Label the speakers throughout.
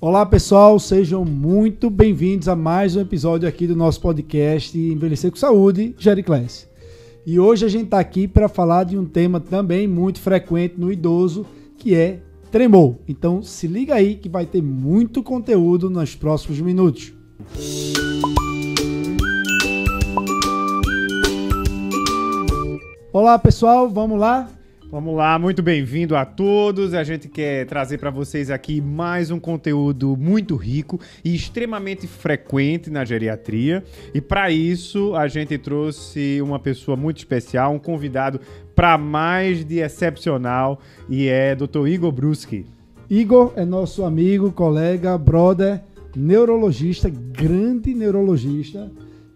Speaker 1: Olá pessoal, sejam muito bem-vindos a mais um episódio aqui do nosso podcast Envelhecer com Saúde, Gericlass. E hoje a gente está aqui para falar de um tema também muito frequente no idoso, que é tremor. Então se liga aí que vai ter muito conteúdo nos próximos minutos. Olá pessoal, vamos lá?
Speaker 2: Vamos lá, muito bem-vindo a todos. A gente quer trazer para vocês aqui mais um conteúdo muito rico e extremamente frequente na geriatria. E para isso, a gente trouxe uma pessoa muito especial, um convidado para mais de excepcional, e é Dr. Igor Bruschi.
Speaker 1: Igor é nosso amigo, colega, brother, neurologista, grande neurologista.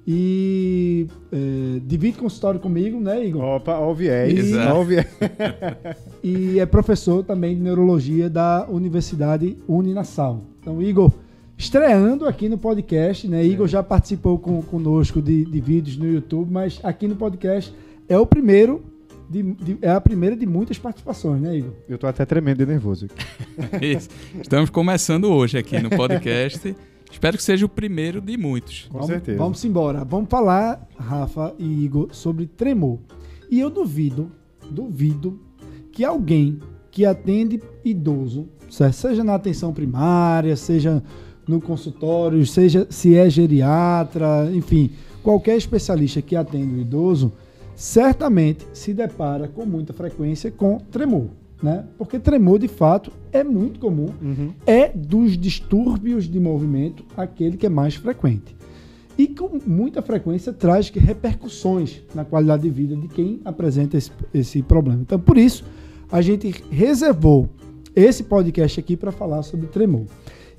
Speaker 1: E divide consultório comigo, né, Igor?
Speaker 2: Opa, ó o viés.
Speaker 1: E é professor também de neurologia da Universidade Uninasal. Então, Igor, estreando aqui no podcast, né? Igor já participou conosco de vídeos no YouTube, mas aqui no podcast é o primeiro, é a primeira de muitas participações, né, Igor?
Speaker 2: Eu tô até tremendo de nervoso aqui.
Speaker 3: Isso. Estamos começando hoje aqui no podcast. Espero que seja o primeiro de muitos.
Speaker 2: Com certeza.
Speaker 1: Vamos embora. Vamos falar, Rafa e Igor, sobre tremor. E eu duvido que alguém que atende idoso, seja na atenção primária, seja no consultório, seja se é geriatra, enfim, qualquer especialista que atende o idoso, certamente se depara com muita frequência com tremor. Né? Porque tremor, de fato, é muito comum. É dos distúrbios de movimento aquele que é mais frequente. E com muita frequência traz repercussões na qualidade de vida de quem apresenta esse problema. Então, por isso, a gente reservou esse podcast aqui para falar sobre tremor.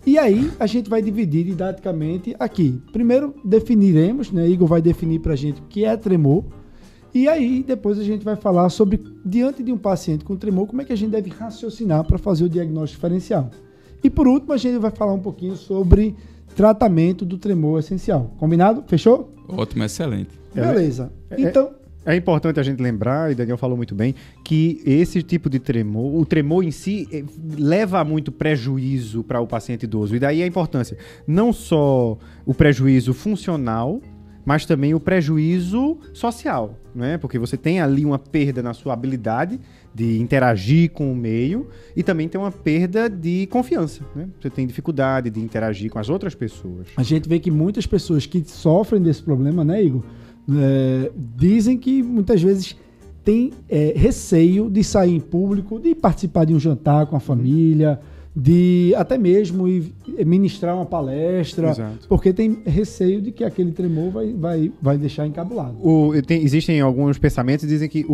Speaker 1: E aí, a gente vai dividir didaticamente aqui. Primeiro, definiremos, né? Igor vai definir para a gente o que é tremor. E aí, depois a gente vai falar sobre, diante de um paciente com tremor, como é que a gente deve raciocinar para fazer o diagnóstico diferencial. E por último, a gente vai falar um pouquinho sobre tratamento do tremor essencial. Combinado? Fechou?
Speaker 3: Ótimo, excelente.
Speaker 1: Beleza. Então...
Speaker 2: É importante a gente lembrar, e Daniel falou muito bem, que esse tipo de tremor, o tremor em si, leva a muito prejuízo para o paciente idoso. E daí a importância, não só o prejuízo funcional, mas também o prejuízo social, né? Porque você tem ali uma perda na sua habilidade de interagir com o meio e também tem uma perda de confiança, né? Você tem dificuldade de interagir com as outras pessoas.
Speaker 1: A gente vê que muitas pessoas que sofrem desse problema, né, Igor, dizem que muitas vezes têm receio de sair em público, de participar de um jantar com a família, de até mesmo ministrar uma palestra. Exato. Porque tem receio de que aquele tremor vai deixar encabulado.
Speaker 2: Existem alguns pensamentos que dizem que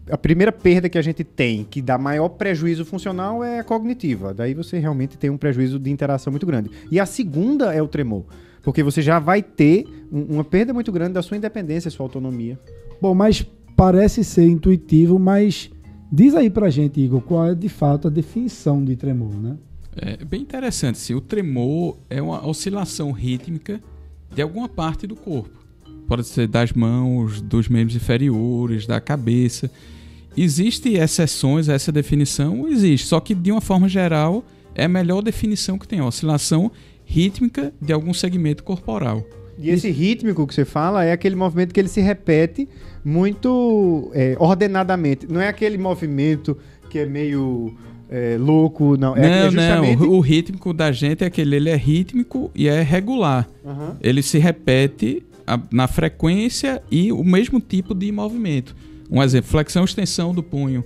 Speaker 2: a primeira perda que a gente tem, que dá maior prejuízo funcional, é a cognitiva. Daí você realmente tem um prejuízo de interação muito grande. E a segunda é o tremor, porque você já vai ter uma perda muito grande da sua independência, sua autonomia.
Speaker 1: Bom, mas parece ser intuitivo, mas... Diz aí pra gente, Igor, qual é de fato a definição de tremor, né?
Speaker 3: É bem interessante. O tremor é uma oscilação rítmica de alguma parte do corpo. Pode ser das mãos, dos membros inferiores, da cabeça. Existem exceções a essa definição? Existe. Só que, de uma forma geral, é a melhor definição que tem. A oscilação rítmica de algum segmento corporal.
Speaker 2: E esse rítmico que você fala é aquele movimento que ele se repete muito ordenadamente. Não é aquele movimento que é meio louco, não. É justamente...
Speaker 3: Não. O rítmico da gente é aquele, ele é rítmico e é regular. Ele se repete na frequência e o mesmo tipo de movimento. Um exemplo, flexão e extensão do punho.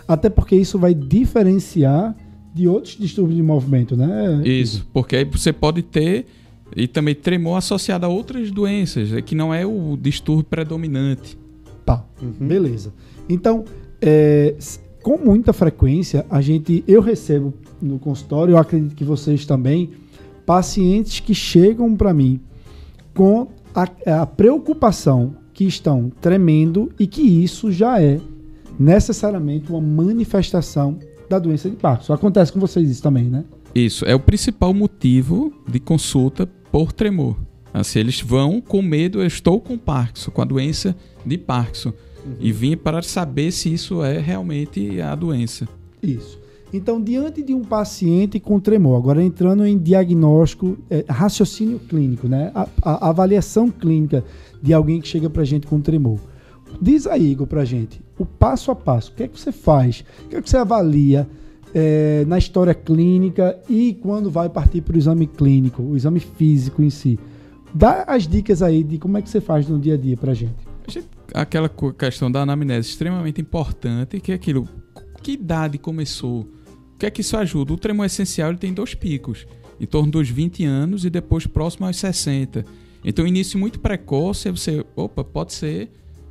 Speaker 1: Até porque isso vai diferenciar de outros distúrbios de movimento, né?
Speaker 3: Isso, porque aí você pode ter... E também tremor associado a outras doenças, que não é o distúrbio predominante.
Speaker 1: Tá, beleza. Então, com muita frequência, eu recebo no consultório, eu acredito que vocês também, pacientes que chegam para mim com a preocupação que estão tremendo e que isso já é necessariamente uma manifestação da doença de Parkinson. Acontece com vocês isso também, né?
Speaker 3: Isso, é o principal motivo de consulta por tremor. Assim, eles vão com medo, eu estou com Parkinson, com a doença de Parkinson. E vim para saber se isso é realmente a doença.
Speaker 1: Isso. Então, diante de um paciente com tremor, agora entrando em diagnóstico, raciocínio clínico, né? A avaliação clínica de alguém que chega pra gente com tremor. Diz aí, Igor, pra gente, o passo a passo, o que é que você faz? O que é que você avalia na história clínica e quando vai partir para o exame clínico, o exame físico em si? Dá as dicas aí de como é que você faz no dia a dia pra gente.
Speaker 3: Aquela questão da anamnese extremamente importante, que é aquilo, que idade começou? O que é que isso ajuda? O tremor essencial ele tem 2 picos, em torno dos 20 anos e depois próximo aos 60. Então, início muito precoce, pode ser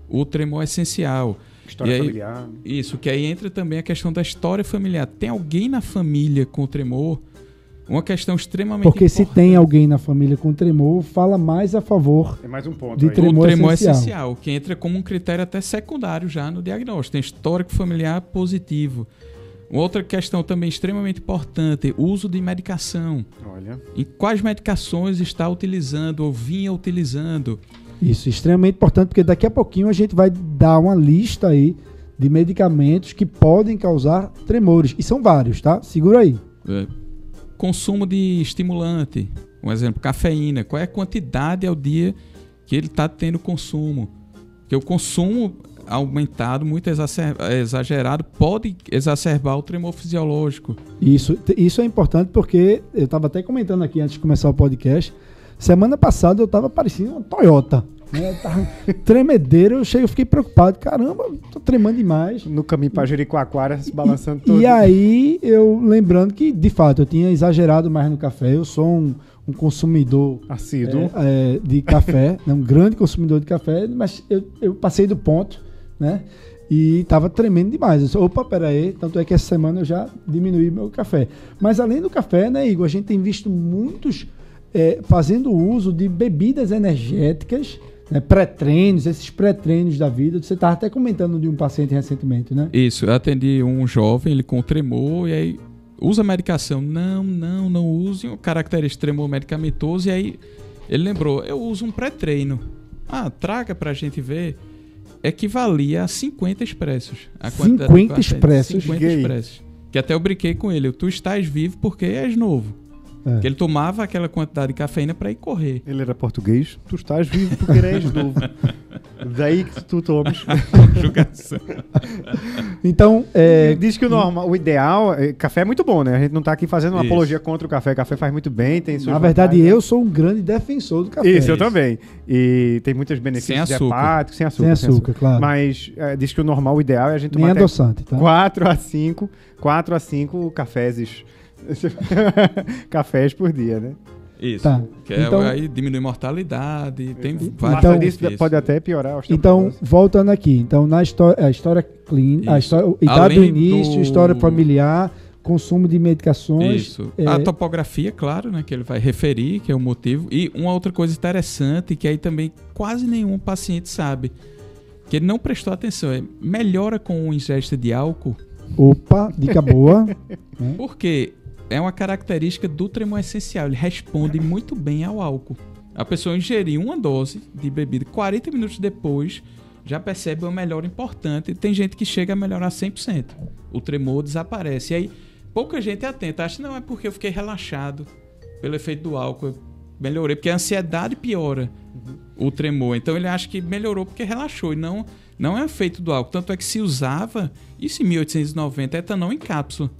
Speaker 3: o tremor essencial.
Speaker 2: História familiar.
Speaker 3: Isso, que aí entra também a questão da história familiar. Tem alguém na família com tremor? Uma questão extremamente
Speaker 1: Porque
Speaker 3: importante.
Speaker 1: se tem alguém na família com tremor, fala mais a favor
Speaker 2: É mais um ponto
Speaker 1: de
Speaker 2: aí.
Speaker 1: tremor,
Speaker 3: o tremor
Speaker 1: essencial.
Speaker 3: essencial, que entra como um critério até secundário já no diagnóstico. Tem histórico familiar positivo. Uma outra questão também extremamente importante, uso de medicação.
Speaker 2: Olha.
Speaker 3: Em quais medicações está utilizando ou vinha utilizando?
Speaker 1: Isso, extremamente importante, porque daqui a pouquinho a gente vai dar uma lista aí de medicamentos que podem causar tremores. E são vários, tá? Segura aí.
Speaker 3: Consumo de estimulante. Um exemplo, cafeína. Qual é a quantidade ao dia que ele está tendo consumo? Porque o consumo aumentado, muito exagerado, pode exacerbar o tremor fisiológico.
Speaker 1: Isso é importante porque eu estava até comentando aqui antes de começar o podcast. Semana passada eu estava parecendo uma Toyota. Né? Tava tremedeiro, eu fiquei preocupado. Caramba, tô tremando demais.
Speaker 2: No caminho para Jericoacoara, se balançando todo.
Speaker 1: E aí, eu lembrando que, de fato, eu tinha exagerado mais no café. Eu sou um consumidor
Speaker 2: assíduo
Speaker 1: de café, né? Um grande consumidor de café, mas eu passei do ponto, né? E tava tremendo demais. Eu disse, opa, peraí, tanto é que essa semana eu já diminuí meu café. Mas além do café, né, Igor, a gente tem visto muitos fazendo uso de bebidas energéticas, né, pré-treinos, esses pré-treinos da vida. Você estava até comentando de um paciente recentemente, né?
Speaker 3: Isso, eu atendi um jovem, ele com tremor, e aí usa medicação. Não use. O característico tremor medicamentoso, e aí ele lembrou, eu uso um pré-treino. Traga pra gente ver. Equivalia a 50 expressos. A
Speaker 1: 50 expressos?
Speaker 3: 50 expressos. Que até eu brinquei com ele, tu estás vivo porque és novo. Que ele tomava aquela quantidade de cafeína para ir correr.
Speaker 2: Ele era português. Tu estás vivo porque eres novo. Daí que tu tomas.
Speaker 3: Conjugação.
Speaker 1: Então,
Speaker 2: diz que o ideal... Café é muito bom, né? A gente não tá aqui fazendo uma apologia contra o café. Café faz muito bem. Tem
Speaker 1: na verdade, eu sou um grande defensor do café.
Speaker 2: Isso, eu também. E tem muitos benefícios hepáticos. Sem açúcar,
Speaker 1: claro.
Speaker 2: Mas diz que o ideal é a gente
Speaker 1: tomar adoçante, tá?
Speaker 2: 4 a 5 cafés. Cafés por dia, né?
Speaker 3: Isso.
Speaker 1: Tá.
Speaker 3: Que
Speaker 1: então,
Speaker 3: aí diminui mortalidade, tem vários
Speaker 2: então, isso pode até piorar a osteoporose.
Speaker 1: Então, voltando aqui. Então, na história clínica, idade do início, história familiar, consumo de medicações.
Speaker 3: Isso. A topografia, claro, né? Que ele vai referir, que é o motivo. E uma outra coisa interessante, que aí também quase nenhum paciente sabe, que ele não prestou atenção, melhora com ingesta de álcool.
Speaker 1: Opa, dica boa.
Speaker 3: Porque é uma característica do tremor essencial. Ele responde muito bem ao álcool. A pessoa ingerir uma dose de bebida 40 minutos depois já percebe uma melhora importante. Tem gente que chega a melhorar 100%. O tremor desaparece. E aí, pouca gente é atenta. Acha que não é porque eu fiquei relaxado pelo efeito do álcool. Eu melhorei, porque a ansiedade piora o tremor. Então, ele acha que melhorou porque relaxou. E não é efeito do álcool. Tanto é que se usava, isso em 1890, etanol em cápsula,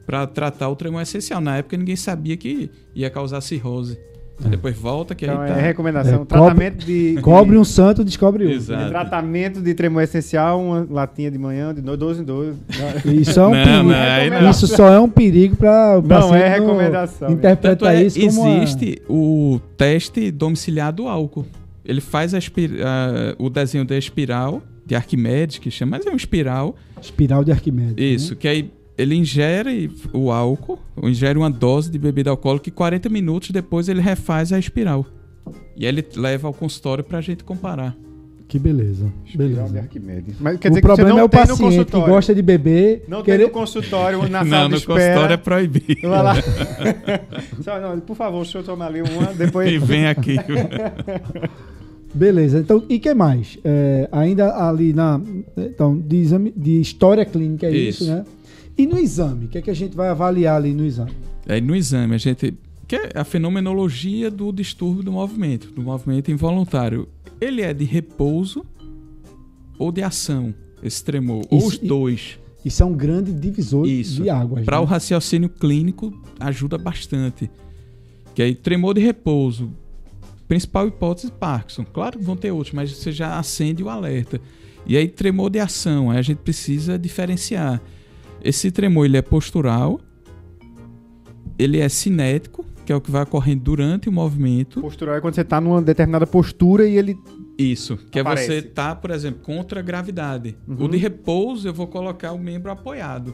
Speaker 3: para tratar o tremor essencial. Na época ninguém sabia que ia causar cirrose. Depois volta que
Speaker 2: então
Speaker 3: aí tá.
Speaker 2: Recomendação. Tratamento de...
Speaker 1: Cobre um santo, descobre um.
Speaker 3: Exato.
Speaker 2: Tratamento de tremor essencial, uma latinha de manhã, de 12 em 12.
Speaker 1: Isso é um perigo. Isso só é um perigo para o paciente.
Speaker 2: Não é recomendação.
Speaker 1: Interpretar isso como
Speaker 3: existe o teste domiciliar do álcool. Ele faz o desenho da espiral de Arquimedes, que chama, mas é uma espiral.
Speaker 1: Espiral de Arquimedes.
Speaker 3: Isso,
Speaker 1: né?
Speaker 3: que aí ele ingere o álcool, ou ingere uma dose de bebida alcoólica e 40 minutos depois ele refaz a espiral. E aí ele leva ao consultório pra gente comparar.
Speaker 1: Que beleza.
Speaker 2: Espiral de Arquimedes. Mas
Speaker 1: quer dizer que você não é o paciente que gosta de beber.
Speaker 2: Não tem no consultório, na sala de espera.
Speaker 3: No consultório é proibido.
Speaker 2: Vai lá. Não, por favor, o senhor toma ali uma, depois...
Speaker 3: E vem aqui.
Speaker 1: Beleza, então, e que mais? Ainda ali então, de história clínica é isso, né? E no exame? O que é que a gente vai avaliar ali no exame?
Speaker 3: Aí no exame a gente... Que é a fenomenologia do distúrbio do movimento involuntário. Ele é de repouso ou de ação, esse tremor? Ou os dois.
Speaker 1: Isso é um grande divisor de águas.
Speaker 3: Para o raciocínio clínico, ajuda bastante. Que aí, tremor de repouso, principal hipótese, Parkinson. Claro que vão ter outros, mas você já acende o alerta. E aí, tremor de ação, aí a gente precisa diferenciar. Esse tremor, ele é postural, ele é cinético, que é o que vai ocorrendo durante o movimento.
Speaker 2: Postural é quando você está numa determinada postura e ele...
Speaker 3: Isso, que
Speaker 2: aparece.
Speaker 3: É você tá, por exemplo, contra a gravidade. O de repouso, eu vou colocar o membro apoiado.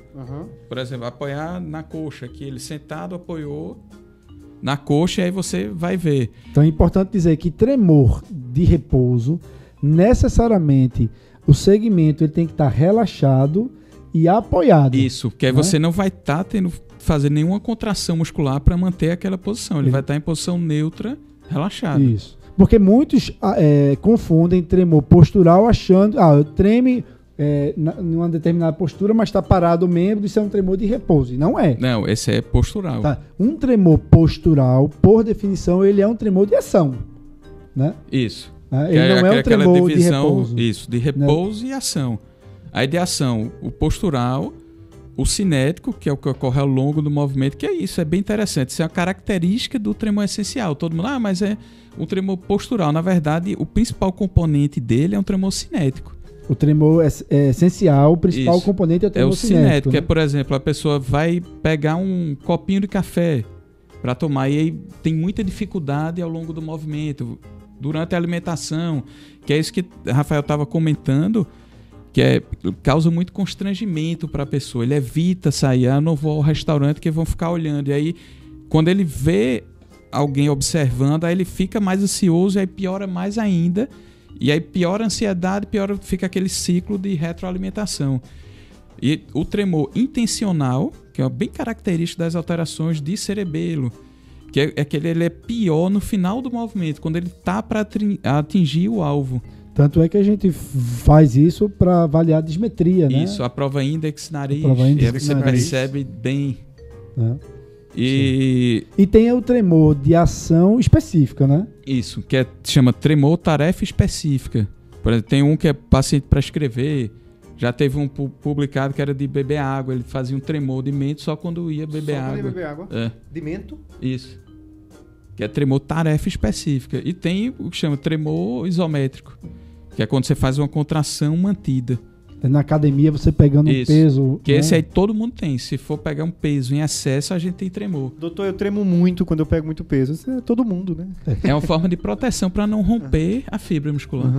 Speaker 3: Por exemplo, apoiar na coxa, que ele sentado apoiou na coxa, e aí você vai ver.
Speaker 1: Então é importante dizer que tremor de repouso, necessariamente, o segmento ele tem que estar relaxado e apoiado.
Speaker 3: Isso, que aí você não vai estar fazer nenhuma contração muscular para manter aquela posição. Ele vai estar em posição neutra, relaxado.
Speaker 1: Isso. Porque muitos confundem tremor postural achando... treme numa determinada postura, mas está parado o membro, isso é um tremor de repouso. E não é.
Speaker 3: Não, esse é postural.
Speaker 1: Tá. Um tremor postural, por definição, ele é um tremor de ação. Né?
Speaker 3: Isso.
Speaker 1: Ele não é um tremor de repouso.
Speaker 3: Isso, de repouso, né? E ação. Aí de ação, o postural, o cinético, que é o que ocorre ao longo do movimento, que é isso, é bem interessante. Isso é uma característica do tremor essencial. Todo mundo, mas é um tremor postural. Na verdade, o principal componente dele é um tremor cinético.
Speaker 1: O tremor é essencial, o principal componente é o tremor cinético.
Speaker 3: Né? Que é, por exemplo, a pessoa vai pegar um copinho de café para tomar e aí tem muita dificuldade ao longo do movimento, durante a alimentação, que é isso que o Rafael estava comentando, que causa muito constrangimento para a pessoa. Ele evita sair, não vou ao restaurante que vão ficar olhando. E aí, quando ele vê alguém observando, aí ele fica mais ansioso e aí piora mais ainda. E aí piora a ansiedade, fica aquele ciclo de retroalimentação. E o tremor intencional, que é bem característico das alterações de cerebelo, que é que ele é pior no final do movimento, quando ele está para atingir o alvo.
Speaker 1: Tanto é que a gente faz isso para avaliar a dismetria, né?
Speaker 3: Isso, a prova índex nariz. E aí você percebe bem. E
Speaker 1: tem o tremor de ação específica, né?
Speaker 3: Isso, que chama tremor tarefa específica. Por exemplo, tem um que é paciente para escrever. Já teve um publicado que era de beber água. Ele fazia um tremor de mento só quando ia beber água. Só quando ia beber água?
Speaker 2: De mento?
Speaker 3: Isso. Que é tremor tarefa específica. E tem o que chama tremor isométrico, que é quando você faz uma contração mantida.
Speaker 1: Na academia você pegando um peso...
Speaker 3: Que esse aí todo mundo tem. Se for pegar um peso em excesso, a gente tem tremor.
Speaker 2: Doutor, eu tremo muito quando eu pego muito peso. Isso é todo mundo, né?
Speaker 3: É uma forma de proteção para não romper a fibra muscular.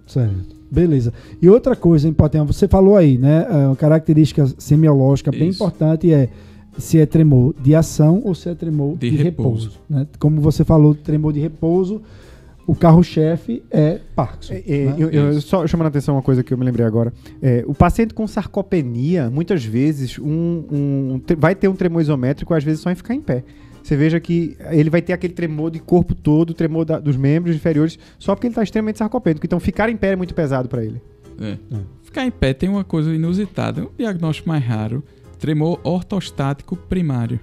Speaker 1: Certo. Beleza. E outra coisa importante, você falou aí, né? Uma característica semiológica bem importante é se é tremor de ação ou se é tremor de repouso. Né? Como você falou, tremor de repouso, o carro-chefe é Parkinson. Né?
Speaker 2: Eu só chamando a atenção uma coisa que eu me lembrei agora. O paciente com sarcopenia, muitas vezes, vai ter um tremor isométrico, às vezes só em ficar em pé. Você veja que ele vai ter aquele tremor de corpo todo, tremor dos membros inferiores, só porque ele está extremamente sarcopênico. Então, ficar em pé é muito pesado para ele.
Speaker 3: Ficar em pé tem uma coisa inusitada, um diagnóstico mais raro, tremor ortostático primário.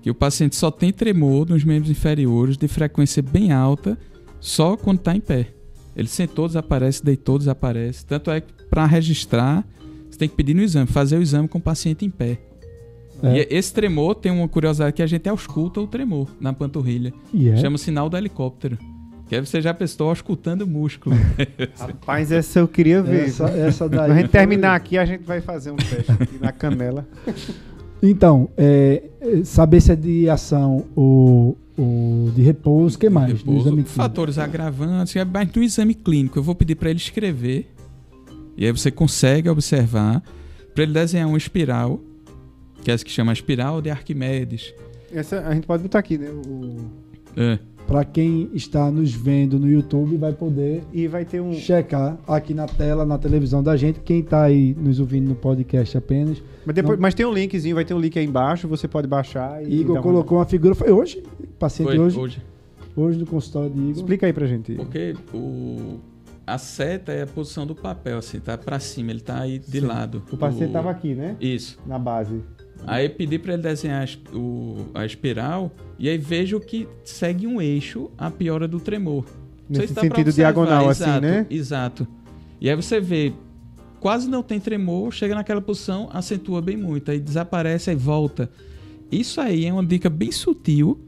Speaker 3: Que o paciente só tem tremor nos membros inferiores de frequência bem alta só quando está em pé. Ele sentou, desaparece, deitou, desaparece. Tanto é que para registrar, você tem que pedir no exame, fazer o exame com o paciente em pé. E esse tremor tem uma curiosidade que a gente ausculta o tremor na panturrilha. Chama sinal do helicóptero. Que aí você já estou auscultando o músculo.
Speaker 2: Rapaz, essa eu queria ver.
Speaker 1: Essa daí.
Speaker 2: Quando a gente terminar aqui, a gente vai fazer um teste aqui na canela.
Speaker 1: Então, saber se é de ação ou de repouso, o que mais?
Speaker 3: Fatores agravantes, mas no exame clínico eu vou pedir para ele escrever, e aí você consegue observar, para ele desenhar uma espiral, que é essa que chama espiral de Arquimedes.
Speaker 2: Essa a gente pode botar aqui, né?
Speaker 1: Para quem está nos vendo no YouTube vai poder
Speaker 2: vai ter
Speaker 1: checar aqui na tela, na televisão da gente. Quem está aí nos ouvindo no podcast apenas.
Speaker 2: Mas tem um linkzinho, vai ter um link aí embaixo, você pode baixar.
Speaker 1: Igor colocou uma figura. Foi hoje? Paciente
Speaker 3: hoje?
Speaker 1: Hoje no consultório de Igor.
Speaker 2: Explica aí pra gente.
Speaker 3: Porque A seta é a posição do papel, assim, tá pra cima, ele tá aí de lado.
Speaker 2: O paciente estava aqui, né?
Speaker 3: Isso.
Speaker 2: Na base.
Speaker 3: Aí pedi para ele desenhar a espiral e aí vejo que segue um eixo a piora do tremor.
Speaker 2: Nesse sentido diagonal,
Speaker 3: exato,
Speaker 2: assim, né?
Speaker 3: Exato. E aí você vê, quase não tem tremor, chega naquela posição, acentua bem muito, aí desaparece, aí volta. Isso aí é uma dica bem sutil,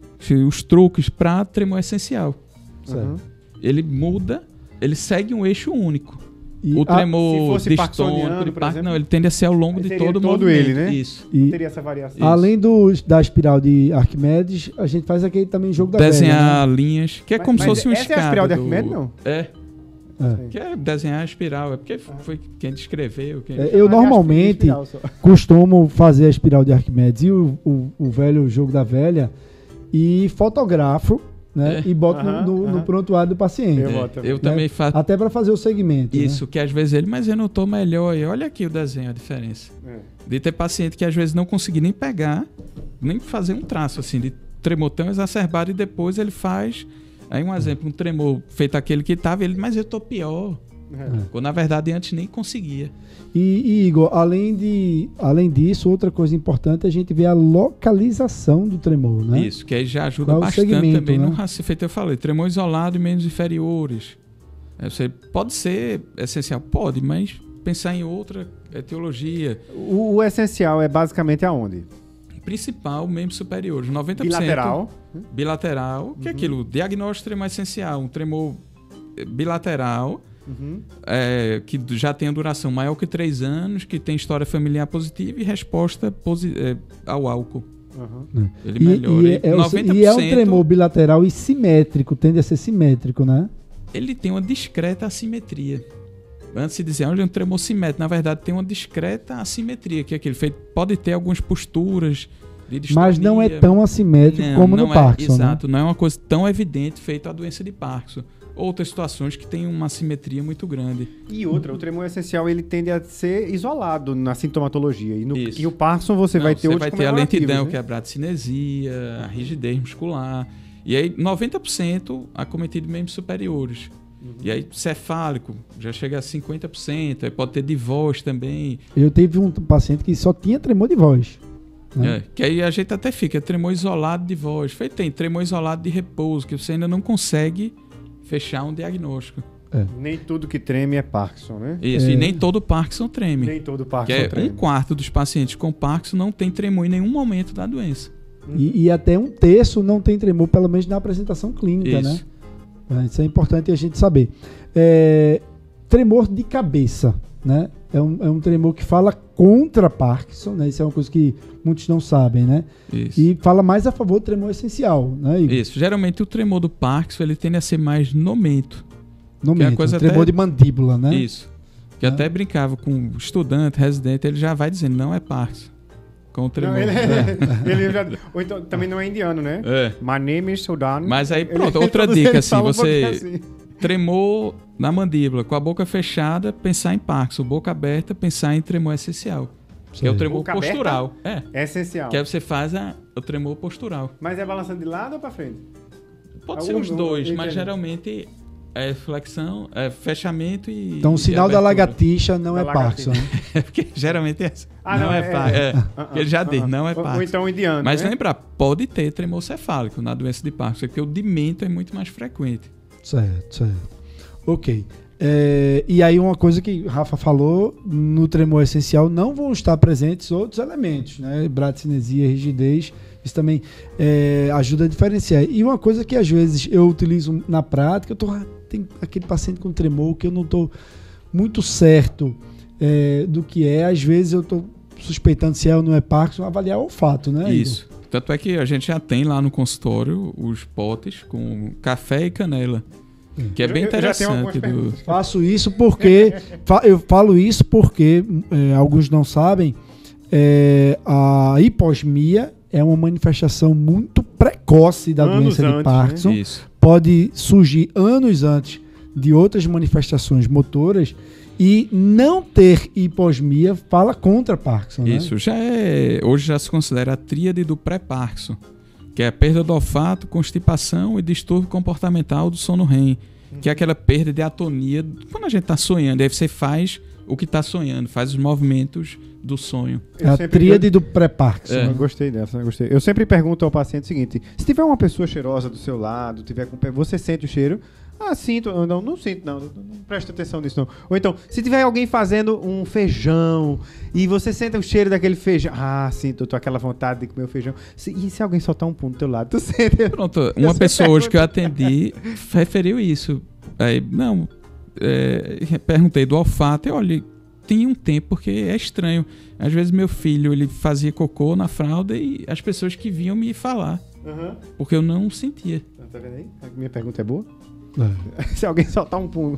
Speaker 3: os truques para tremor essencial.
Speaker 2: Uhum.
Speaker 3: Ele muda, ele segue um eixo único.
Speaker 1: E
Speaker 3: O
Speaker 2: se
Speaker 3: tremor
Speaker 2: fosse parkinsoniano,
Speaker 3: distônico,
Speaker 2: por exemplo,
Speaker 3: não, ele tende a ser ao longo de
Speaker 2: seria
Speaker 3: todo o
Speaker 2: todo
Speaker 3: movimento.
Speaker 2: ele, né?
Speaker 3: Isso.
Speaker 1: E,
Speaker 2: Teria essa variação.
Speaker 1: além da espiral de Arquimedes, a gente faz aquele também jogo da
Speaker 3: Desenhar
Speaker 1: velha, né?
Speaker 3: linhas, que é como se fosse um
Speaker 2: essa
Speaker 3: escada.
Speaker 2: é a espiral de Arquimedes, não?
Speaker 3: É,
Speaker 1: É.
Speaker 3: que é desenhar a espiral. É porque foi quem descreveu.
Speaker 1: Eu normalmente
Speaker 2: Espiral só.
Speaker 1: costumo fazer a espiral de Arquimedes e o velho jogo da velha e fotografo, né?
Speaker 3: É.
Speaker 1: E boto
Speaker 2: Aham,
Speaker 1: no
Speaker 2: aham.
Speaker 1: prontuário do paciente.
Speaker 2: Eu boto também.
Speaker 3: Eu também faço
Speaker 1: Até para fazer o segmento.
Speaker 3: isso, que às vezes ele, mas eu não tô melhor. E olha aqui o desenho, a diferença.
Speaker 2: É.
Speaker 3: De ter paciente que às vezes não conseguir nem pegar, nem fazer um traço assim, de tremor tão exacerbado e depois ele faz. Aí um exemplo, um tremor feito aquele que tava, ele, mas eu tô pior. Quando na verdade antes nem conseguia.
Speaker 1: E Igor, além disso, outra coisa importante é a gente ver a localização do tremor, né?
Speaker 3: Isso, que aí já ajuda
Speaker 1: Qual é o
Speaker 3: bastante
Speaker 1: segmento,
Speaker 3: também
Speaker 1: né?
Speaker 3: no raciocínio. Feito eu falei, tremor isolado e membros inferiores. Você pode ser essencial, pode, mas pensar em outra etiologia.
Speaker 2: O essencial é basicamente aonde?
Speaker 3: Principal, membros superiores, 90%.
Speaker 2: Bilateral.
Speaker 3: Bilateral, que é aquilo, diagnóstico tremor essencial, um tremor bilateral,
Speaker 2: Uhum.
Speaker 3: que já tem a duração maior que 3 anos, que tem história familiar positiva e resposta ao álcool.
Speaker 2: Uhum.
Speaker 3: Ele melhora.
Speaker 1: E é um tremor bilateral e simétrico, tende a ser simétrico, né?
Speaker 3: Ele tem uma discreta assimetria. Antes de dizer, olha, é um tremor simétrico, na verdade tem uma discreta assimetria, que é aquele feito, pode ter algumas posturas de distonia.
Speaker 1: Mas não é tão assimétrico como no Parkinson.
Speaker 3: Exato,
Speaker 1: né?
Speaker 3: não é uma coisa tão evidente feita a doença de Parkinson. Outras situações que tem uma assimetria muito grande.
Speaker 2: E outra, o tremor essencial ele tende a ser isolado na sintomatologia.
Speaker 3: Isso.
Speaker 2: E o Parkinson você vai ter
Speaker 3: Você
Speaker 2: outros
Speaker 3: vai ter a lentidão,
Speaker 2: né?
Speaker 3: que é a bradicinesia, a rigidez muscular. E aí 90% acometido de membros superiores. E aí cefálico já chega a 50%, aí pode ter de voz também.
Speaker 1: Eu tive um paciente que só tinha tremor de voz. Né?
Speaker 3: Que aí a gente até fica tremor isolado de voz. Tem tremor isolado de repouso, que você ainda não consegue fechar um diagnóstico.
Speaker 2: Nem tudo que treme é Parkinson, né?
Speaker 3: Isso, e nem todo Parkinson treme.
Speaker 2: Nem todo
Speaker 3: Que
Speaker 2: Parkinson
Speaker 3: é
Speaker 2: treme.
Speaker 3: 1/4 dos pacientes com Parkinson não tem tremor em nenhum momento da doença.
Speaker 1: E até 1/3 não tem tremor, pelo menos na apresentação clínica,
Speaker 3: Isso.
Speaker 1: né? Isso é importante a gente saber. Tremor de cabeça, né? É um tremor que fala contra Parkinson, né? Isso é uma coisa que muitos não sabem, né?
Speaker 3: Isso.
Speaker 1: E fala mais a favor do tremor essencial, né? Igor?
Speaker 3: Isso. Geralmente o tremor do Parkinson ele tende a ser mais no mento.
Speaker 1: No
Speaker 3: Que é a
Speaker 1: momento,
Speaker 3: coisa
Speaker 1: tremor
Speaker 3: até-
Speaker 1: de mandíbula, né?
Speaker 3: Isso. Que até brincava com estudante, residente, ele já vai dizendo, não é Parkinson. Com o tremor.
Speaker 2: Não, ele já, ou então também não é indiano, né? My name is Sudan.
Speaker 3: Mas aí, pronto,
Speaker 2: Ele-
Speaker 3: outra
Speaker 2: ele
Speaker 3: dica, assim,
Speaker 2: fala um
Speaker 3: você
Speaker 2: pouquinho assim.
Speaker 3: tremor na mandíbula, com a boca fechada, pensar em Parkinson. Boca aberta, pensar em tremor essencial. Que é o tremor
Speaker 2: Boca
Speaker 3: postural.
Speaker 2: É essencial.
Speaker 3: Que aí você faz o tremor postural.
Speaker 2: Mas é balançando de lado ou pra frente?
Speaker 3: Pode ser os dois, mas geralmente é flexão, fechamento e.
Speaker 1: Então o sinal
Speaker 3: e
Speaker 1: da
Speaker 3: abertura.
Speaker 1: lagartixa não
Speaker 2: Da
Speaker 1: é
Speaker 2: lagartixa.
Speaker 1: Parkinson. Né?
Speaker 3: É porque geralmente é.
Speaker 2: Ah,
Speaker 3: não
Speaker 2: não,
Speaker 3: é
Speaker 2: é-
Speaker 3: Parkinson. Ele já diz, não é
Speaker 2: Ou
Speaker 3: Parkinson.
Speaker 2: então indiano,
Speaker 3: Mas
Speaker 2: né?
Speaker 3: lembrar, pode ter tremor cefálico na doença de Parkinson, porque o de mento é muito mais frequente.
Speaker 1: Certo. Ok. E aí uma coisa que Rafa falou, no tremor essencial não vão estar presentes outros elementos, né? Bradicinesia, rigidez, isso também ajuda a diferenciar. E uma coisa que às vezes eu utilizo na prática, tem aquele paciente com tremor que eu não estou muito certo do que é, às vezes eu estou suspeitando se é ou não é Parkinson, avaliar o olfato, né? Igor?
Speaker 3: Isso. Tanto é que a gente já tem lá no consultório os potes com café e canela. Que é bem
Speaker 2: Eu já tenho algumas
Speaker 3: interessante.
Speaker 2: perguntas.
Speaker 1: Faço isso porque eu falo isso porque alguns não sabem, a hiposmia é uma manifestação muito precoce da
Speaker 2: Anos
Speaker 1: doença de
Speaker 2: antes,
Speaker 1: Parkinson.
Speaker 3: Isso.
Speaker 1: Pode surgir anos antes de outras manifestações motoras e não ter hiposmia fala contra Parkinson. Né?
Speaker 3: Isso. Hoje já se considera a tríade do pré-Parkinson, que é a perda do olfato, constipação e distúrbio comportamental do sono REM. que é aquela perda de atonia quando a gente tá sonhando. Aí você faz o que tá sonhando, faz os movimentos do sonho.
Speaker 1: É a tríade do pré-Parkinson.
Speaker 2: Eu gostei dessa, eu gostei. Eu sempre pergunto ao paciente o seguinte: se tiver uma pessoa cheirosa do seu lado, tiver com você sente o cheiro? Ah, sinto. Não sinto, não presta atenção nisso, não. Ou então, se tiver alguém fazendo um feijão e você sente o cheiro daquele feijão, ah, sinto, eu tô aquela vontade de comer o feijão. E se alguém soltar um pum do teu lado, tu sente?
Speaker 3: Pronto, uma pessoa hoje que eu atendi referiu isso. Aí, perguntei do olfato, e olha, tem um tempo porque é estranho. Às vezes meu filho, ele fazia cocô na fralda e as pessoas que vinham me falar, porque eu não sentia.
Speaker 2: Tá vendo aí? A minha pergunta é boa?
Speaker 1: É.
Speaker 2: Se alguém soltar um pum.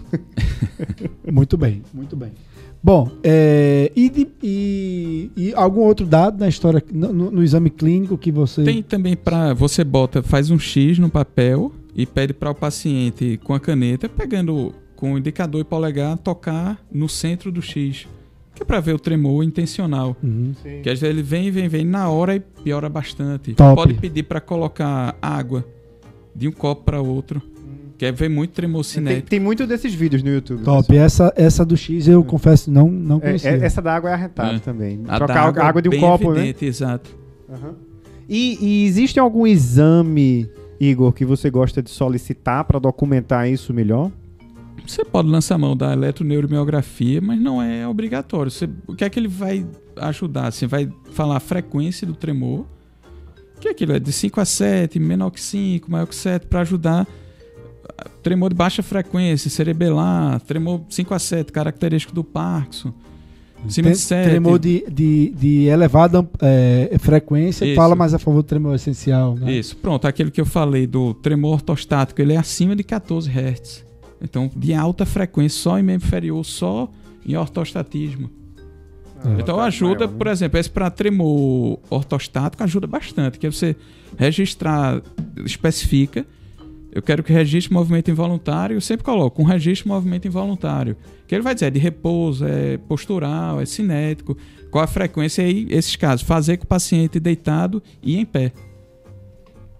Speaker 1: Muito bem, muito bem. Bom, e algum outro dado na história, no exame clínico que você...
Speaker 3: Tem também você faz um X no papel e pede para o paciente com a caneta, pegando com o indicador e polegar, tocar no centro do X, que é para ver o tremor intencional. Que às vezes ele vem na hora e piora bastante.
Speaker 1: Top.
Speaker 3: Pode pedir para colocar água de um copo para outro. Quer ver muito tremor cinético.
Speaker 2: Tem muito desses vídeos no YouTube.
Speaker 1: Top. Essa do X eu confesso não conhecia.
Speaker 2: Essa da água é arretada também.
Speaker 3: A
Speaker 2: trocar água de um
Speaker 3: bem
Speaker 2: copo,
Speaker 3: evidente,
Speaker 2: né?
Speaker 3: Exato.
Speaker 2: E existe algum exame, Igor, que você gosta de solicitar para documentar isso melhor?
Speaker 3: Você pode lançar a mão da eletroneuromiografia, mas não é obrigatório. O que é que ele vai ajudar? Você vai falar a frequência do tremor, que aquilo é de 5 a 7, menor que 5, maior que 7, para ajudar. Tremor de baixa frequência, cerebelar, tremor 5 a 7, característico do Parkinson. Acima de 7.
Speaker 1: Tremor de elevada frequência,
Speaker 3: Isso.
Speaker 1: fala mais a favor do tremor essencial. Né?
Speaker 3: Isso, pronto, aquele que eu falei do tremor ortostático, ele é acima de 14 Hz. Então, de alta frequência, só em membro inferior, só em ortostatismo. Então ajuda,
Speaker 2: maior, né?
Speaker 3: Por exemplo, esse para tremor ortostático ajuda bastante, que é você registrar, especifica. Eu quero que registre movimento involuntário, eu sempre coloco um registro de movimento involuntário. Que ele vai dizer, é de repouso, é postural, é cinético, qual a frequência, e aí, esses casos, fazer com o paciente deitado e em pé.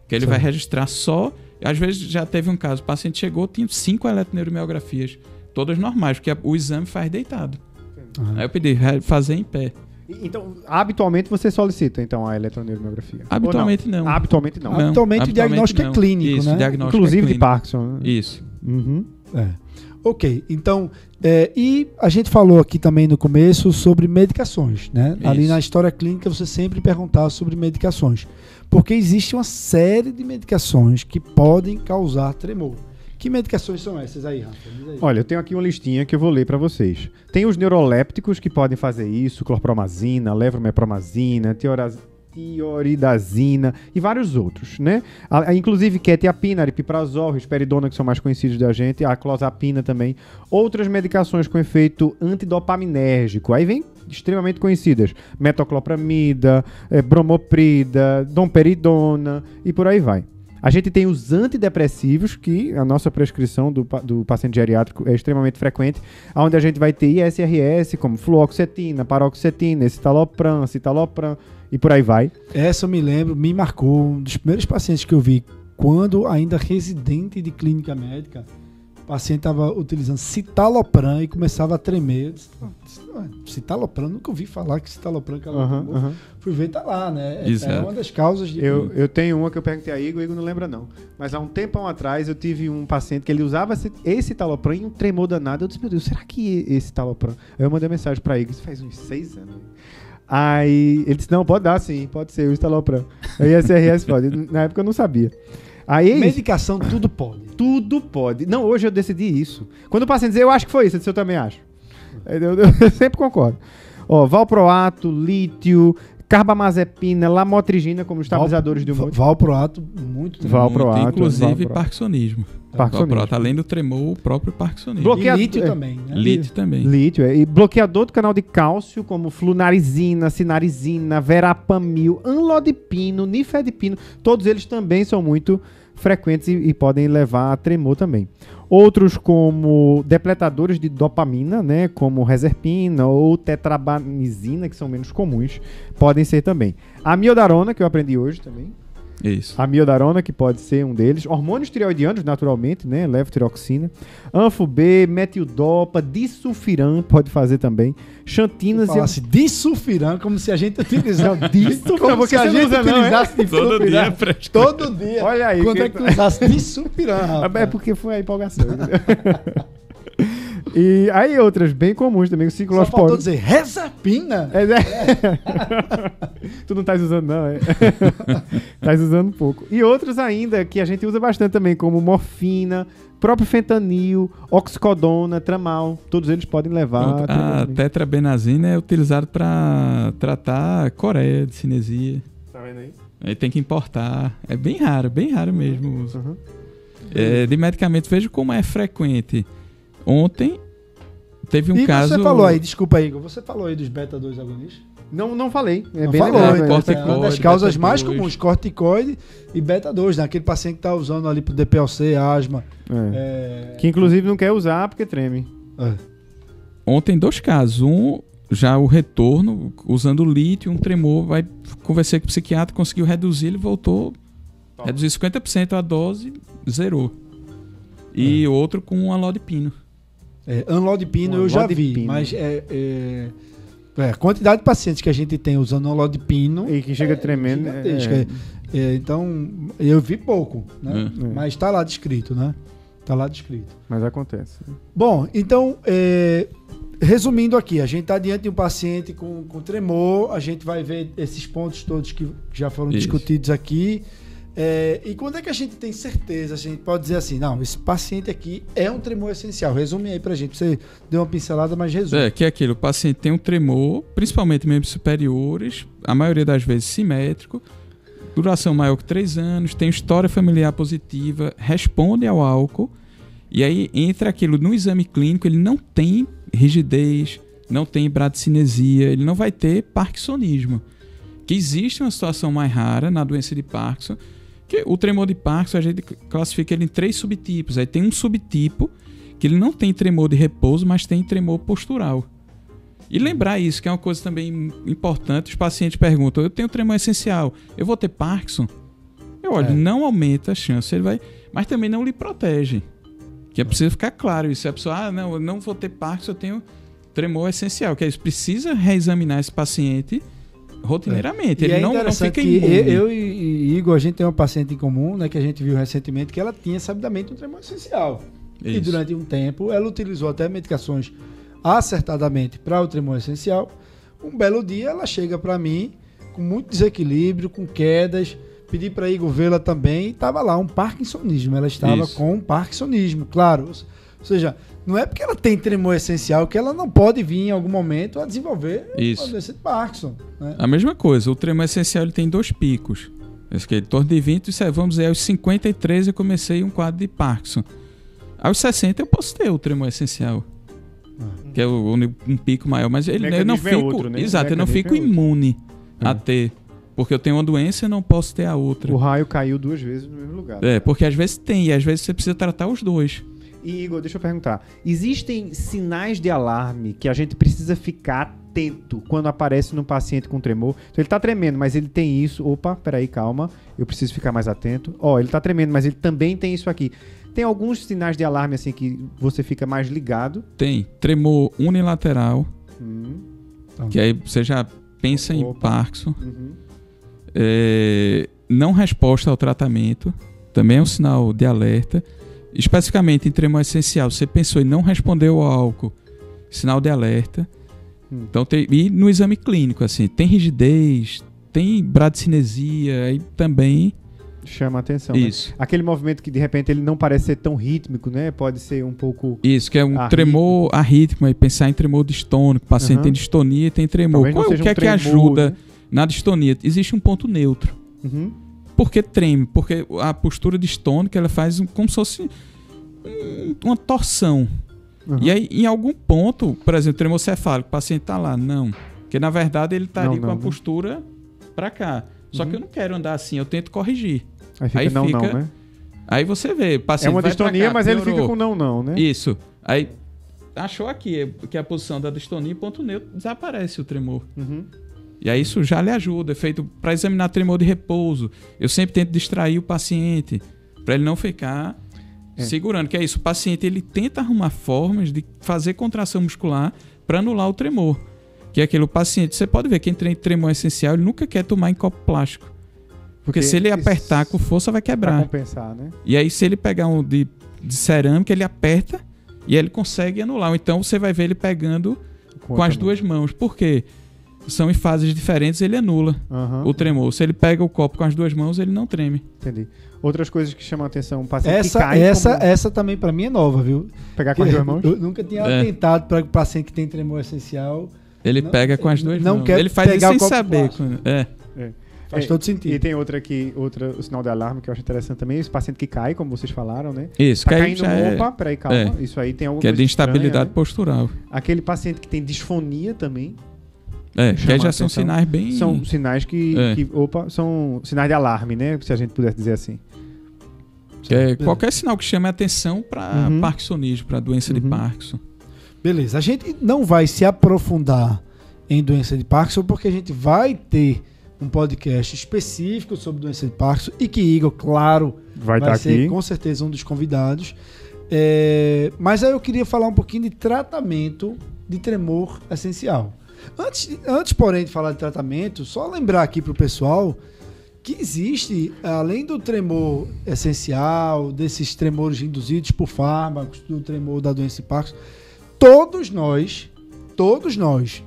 Speaker 3: Que ele vai registrar só, às vezes já teve um caso, o paciente chegou, tinha 5 eletroneuromiografías, todas normais, porque o exame faz deitado. Aí eu pedi, fazer em pé.
Speaker 2: Então, habitualmente você solicita então a eletroneuromiografia?
Speaker 3: Habitualmente não.
Speaker 2: Habitualmente não.
Speaker 1: Habitualmente o diagnóstico é clínico,
Speaker 3: Isso,
Speaker 1: né?
Speaker 3: diagnóstico
Speaker 2: Inclusive
Speaker 3: é
Speaker 2: de
Speaker 3: clínico.
Speaker 2: Parkinson. Né?
Speaker 3: Isso.
Speaker 1: Ok, então, e a gente falou aqui também no começo sobre medicações, né?
Speaker 3: Isso.
Speaker 1: Ali na história clínica você sempre perguntava sobre medicações, porque existe uma série de medicações que podem causar tremor. Que medicações são essas aí, Rafa? Diz aí.
Speaker 2: Olha, eu tenho aqui uma listinha que eu vou ler para vocês. Tem os neurolépticos que podem fazer isso, clorpromazina, levomepromazina, tioridazina e vários outros, né? Inclusive quetiapina, aripiprazol, risperidona, que são mais conhecidos da gente, a clozapina também. Outras medicações com efeito antidopaminérgico. Aí vem extremamente conhecidas. Metoclopramida, bromoprida, domperidona e por aí vai. A gente tem os antidepressivos, que a nossa prescrição do paciente geriátrico é extremamente frequente, onde a gente vai ter ISRS, como fluoxetina, paroxetina, citalopram e por aí vai.
Speaker 1: Essa eu me lembro, me marcou, um dos primeiros pacientes que eu vi, quando ainda residente de clínica médica, o paciente estava utilizando citalopram e começava a tremer. Eu disse, citalopram, nunca ouvi falar que citalopram que ela fui ver, tá lá, né? É uma das causas de...
Speaker 2: Eu tenho uma que eu perguntei a Igor não lembra não. Mas há um tempão atrás eu tive um paciente que ele usava esse citalopram e um tremor danado. Eu disse, meu Deus, será que esse citalopram... Aí eu mandei mensagem pra Igor, isso faz uns 6 anos. Aí ele disse, não, pode dar sim, pode ser o citalopram. Aí a SRS pode. Na época eu não sabia. Aí,
Speaker 1: medicação, tudo pode.
Speaker 2: Tudo pode. Não, hoje eu decidi isso. Quando o paciente diz, eu acho que foi isso, eu disse, eu também acho. Eu sempre concordo. Ó, valproato, lítio, carbamazepina, lamotrigina como estabilizadores de humor.
Speaker 1: Valproato, muito tremor.
Speaker 2: Valproato,
Speaker 3: inclusive parkinsonismo. Valproato, além do tremor, o próprio parkinsonismo.
Speaker 1: E lítio também, né?
Speaker 3: Lítio também.
Speaker 2: Lítio, e bloqueador do canal de cálcio, como flunarizina, sinarizina, verapamil, anlodipino, nifedipino, todos eles também são muito frequentes e podem levar a tremor também. Outros como depletadores de dopamina, né, como reserpina ou tetrabanizina, que são menos comuns, podem ser também. A miodarona, que eu aprendi hoje também.
Speaker 3: Isso.
Speaker 2: A miodarona, que pode ser um deles. Hormônios tireoidianos, naturalmente, né? Levotiroxina. Anfo-B, metildopa, disulfiram, pode fazer também. Xantinas e...
Speaker 1: Falasse disulfiram, como se a gente utilizasse...
Speaker 2: disulfiram,
Speaker 1: como
Speaker 2: porque
Speaker 1: se a
Speaker 2: você não
Speaker 1: gente
Speaker 2: usa não,
Speaker 1: utilizasse
Speaker 3: Todo
Speaker 1: disulfiram.
Speaker 3: dia presta.
Speaker 1: Todo dia.
Speaker 2: Olha aí.
Speaker 1: Quando é que tu usasse disulfiram, rapaz?
Speaker 2: É porque foi a empolgação. E aí outras bem comuns também, o
Speaker 1: Só faltou
Speaker 2: ciclosporina.
Speaker 1: dizer resapina.
Speaker 2: Tu não estás usando não, é? Estás usando pouco. E outros ainda que a gente usa bastante também, como morfina, próprio fentanil, oxicodona, tramal. Todos eles podem levar.
Speaker 3: A tetrabenazina é utilizada para tratar coreia de cinesia.
Speaker 2: Tá vendo aí?
Speaker 3: Aí tem que importar. É bem raro mesmo o uso.
Speaker 2: Uhum.
Speaker 3: De medicamento, veja como é frequente. Ontem teve um
Speaker 1: E
Speaker 3: caso...
Speaker 1: você falou aí, desculpa Igor, você falou aí dos beta-2 agonistas?
Speaker 2: Não falei. É
Speaker 1: Não
Speaker 2: bem
Speaker 1: falou,
Speaker 2: lembrado,
Speaker 1: né?
Speaker 2: né?
Speaker 3: corticoide,
Speaker 1: É uma das causas
Speaker 3: beta-2.
Speaker 1: mais comuns, corticoide e beta-2, né? Aquele paciente que está usando ali pro DPLC, asma.
Speaker 2: Que inclusive não quer usar porque treme.
Speaker 3: Ontem 2 casos. Um, já o retorno, usando lítio, um tremor. Conversei com o psiquiatra, conseguiu reduzir, ele voltou. Reduziu 50% a dose, zerou. E outro com amlodipino.
Speaker 1: Anlodipino eu já vi,
Speaker 2: Anlodipino.
Speaker 1: mas a quantidade de pacientes que a gente tem usando anlodipino
Speaker 2: E que chega tremendo.
Speaker 1: gigantesca. Então, eu vi pouco, né?
Speaker 2: É.
Speaker 1: Mas está lá descrito, né? Está lá descrito.
Speaker 2: Mas acontece.
Speaker 1: Bom, então, resumindo aqui, a gente está diante de um paciente com tremor, a gente vai ver esses pontos todos que já foram
Speaker 3: Isso.
Speaker 1: discutidos aqui. E quando é que a gente tem certeza, a gente pode dizer assim, não, esse paciente aqui é um tremor essencial. Resume aí pra gente, você deu uma pincelada, mas resume.
Speaker 3: Que é aquilo, o paciente tem um tremor, principalmente membros superiores, a maioria das vezes simétrico, duração maior que 3 anos, tem história familiar positiva, responde ao álcool, e aí entra aquilo no exame clínico, ele não tem rigidez, não tem bradicinesia, ele não vai ter parkinsonismo. Que existe uma situação mais rara na doença de Parkinson, que o tremor de Parkinson a gente classifica ele em 3 subtipos. Aí tem um subtipo que ele não tem tremor de repouso, mas tem tremor postural. E lembrar isso, que é uma coisa também importante. Os pacientes perguntam, eu tenho tremor essencial, eu vou ter Parkinson? Eu olho, não aumenta a chance, ele vai, mas também não lhe protege. Que é preciso ficar claro isso. Se a pessoa, não, eu não vou ter Parkinson, eu tenho tremor essencial. Que é isso, precisa reexaminar esse paciente rotineiramente. Ele não fica
Speaker 1: que
Speaker 3: imune.
Speaker 1: eu e Igor, a gente tem uma paciente em comum, né, que a gente viu recentemente, que ela tinha sabidamente um tremor essencial. E
Speaker 3: Isso.
Speaker 1: durante um tempo, ela utilizou até medicações acertadamente para o tremor essencial. Um belo dia, ela chega para mim com muito desequilíbrio, com quedas. Pedi para Igor vê-la também e estava lá um parkinsonismo. Ela estava
Speaker 3: Isso.
Speaker 1: com um parkinsonismo, claro. Ou seja, não é porque ela tem tremor essencial que ela não pode vir em algum momento a desenvolver
Speaker 3: Isso.
Speaker 1: uma doença de Parkinson, né?
Speaker 3: A mesma coisa, o tremor essencial ele tem 2 picos. Esse aqui é em torno de 20, vamos dizer, aos 53 eu comecei um quadro de Parkinson. Aos 60 eu posso ter o tremor essencial. Que é um pico maior, mas eu não
Speaker 2: mecanismo é
Speaker 3: fico.
Speaker 2: outro, né?
Speaker 3: Exato, eu não
Speaker 2: Mecanismo
Speaker 3: fico
Speaker 2: é outro.
Speaker 3: imune a ter. Porque eu tenho uma doença e não posso ter a outra.
Speaker 2: O raio caiu 2 vezes no mesmo lugar.
Speaker 3: Porque às vezes tem, e às vezes você precisa tratar os 2.
Speaker 2: E Igor, deixa eu perguntar. Existem sinais de alarme que a gente precisa ficar atento quando aparece num paciente com tremor? Então ele tá tremendo, mas ele tem isso. Opa, peraí, calma. Eu preciso ficar mais atento. Ele tá tremendo, mas ele também tem isso aqui. Tem alguns sinais de alarme assim que você fica mais ligado?
Speaker 3: Tem tremor unilateral, que aí você já pensa em
Speaker 2: Opa.
Speaker 3: Parkinson. Não resposta ao tratamento, também é um sinal de alerta. Especificamente em tremor essencial, você pensou e não respondeu ao álcool, sinal de alerta. Então, e no exame clínico, assim, tem rigidez, tem bradicinesia, aí também...
Speaker 2: Chama a atenção.
Speaker 3: Isso.
Speaker 2: Né? Aquele movimento que de repente ele não parece ser tão rítmico, né? Pode ser um pouco...
Speaker 3: Isso, que é um
Speaker 2: arrítmico.
Speaker 3: tremor arrítmico, aí pensar em tremor distônico, o paciente tem distonia e tem tremor.
Speaker 2: Talvez não
Speaker 3: O
Speaker 2: seja
Speaker 3: que
Speaker 2: um
Speaker 3: é que
Speaker 2: tremor,
Speaker 3: ajuda
Speaker 2: né?
Speaker 3: na distonia? Existe um ponto neutro. Por que treme? Porque a postura distônica ela faz como se fosse uma torção. E aí, em algum ponto, por exemplo, tremor cefálico, o paciente está lá. Não. Porque, na verdade, ele estaria com a postura para cá. Só que eu não quero andar assim, eu tento corrigir.
Speaker 2: Aí fica não, né?
Speaker 3: Aí você vê, o paciente
Speaker 2: É uma
Speaker 3: vai pra
Speaker 2: distonia,
Speaker 3: cá,
Speaker 2: mas ele
Speaker 3: piorou.
Speaker 2: fica com não, né?
Speaker 3: Isso. Aí, achou aqui que a posição da distonia, ponto neutro, desaparece o tremor. E aí isso já lhe ajuda. É feito para examinar tremor de repouso. Eu sempre tento distrair o paciente para ele não ficar segurando. Que é isso, o paciente ele tenta arrumar formas de fazer contração muscular para anular o tremor. Que é aquele paciente, você pode ver, quem tem tremor essencial, ele nunca quer tomar em copo plástico. Porque se ele apertar com força, vai quebrar.
Speaker 2: Pra compensar, né?
Speaker 3: E aí, se ele pegar um de cerâmica, ele aperta e ele consegue anular. Então, você vai ver ele pegando com as duas mãos. Por quê? São em fases diferentes, ele anula o tremor. Se ele pega o copo com as duas mãos, ele não treme.
Speaker 2: Entendi. Outras coisas que chamam a atenção, um paciente
Speaker 1: Essa,
Speaker 2: que cai...
Speaker 1: essa também pra mim é nova, viu?
Speaker 2: Pegar com as duas mãos?
Speaker 1: Eu nunca tinha atentado para o paciente que tem tremor essencial.
Speaker 3: Ele pega com as duas
Speaker 1: não
Speaker 3: mãos.
Speaker 1: Quer
Speaker 3: ele faz isso
Speaker 1: pegar
Speaker 3: sem
Speaker 1: o copo
Speaker 3: saber.
Speaker 1: plástico. Faz todo sentido.
Speaker 2: E tem outra aqui, o sinal de alarme que eu acho interessante também, esse paciente que cai, como vocês falaram, né?
Speaker 3: Isso,
Speaker 2: tá
Speaker 3: que aí
Speaker 2: caindo,
Speaker 3: já
Speaker 2: opa, peraí, calma. Isso aí tem alguma
Speaker 3: que
Speaker 2: coisa
Speaker 3: é de instabilidade
Speaker 2: estranha, né?
Speaker 3: postural.
Speaker 2: Aquele paciente que tem disfonia também.
Speaker 3: Que aí já
Speaker 2: atenção.
Speaker 3: são sinais bem...
Speaker 2: São sinais que são sinais de alarme, né? Se a gente pudesse dizer assim.
Speaker 3: Qualquer sinal que chame a atenção para parkinsonismo, para doença de Parkinson.
Speaker 1: Beleza, a gente não vai se aprofundar em doença de Parkinson porque a gente vai ter um podcast específico sobre doença de Parkinson e que Igor, claro, vai ser aqui, com certeza um dos convidados. Mas aí eu queria falar um pouquinho de tratamento de tremor essencial. Antes, porém, de falar de tratamento, só lembrar aqui para o pessoal que existe, além do tremor essencial, desses tremores induzidos por fármacos, do tremor da doença de Parkinson, todos nós,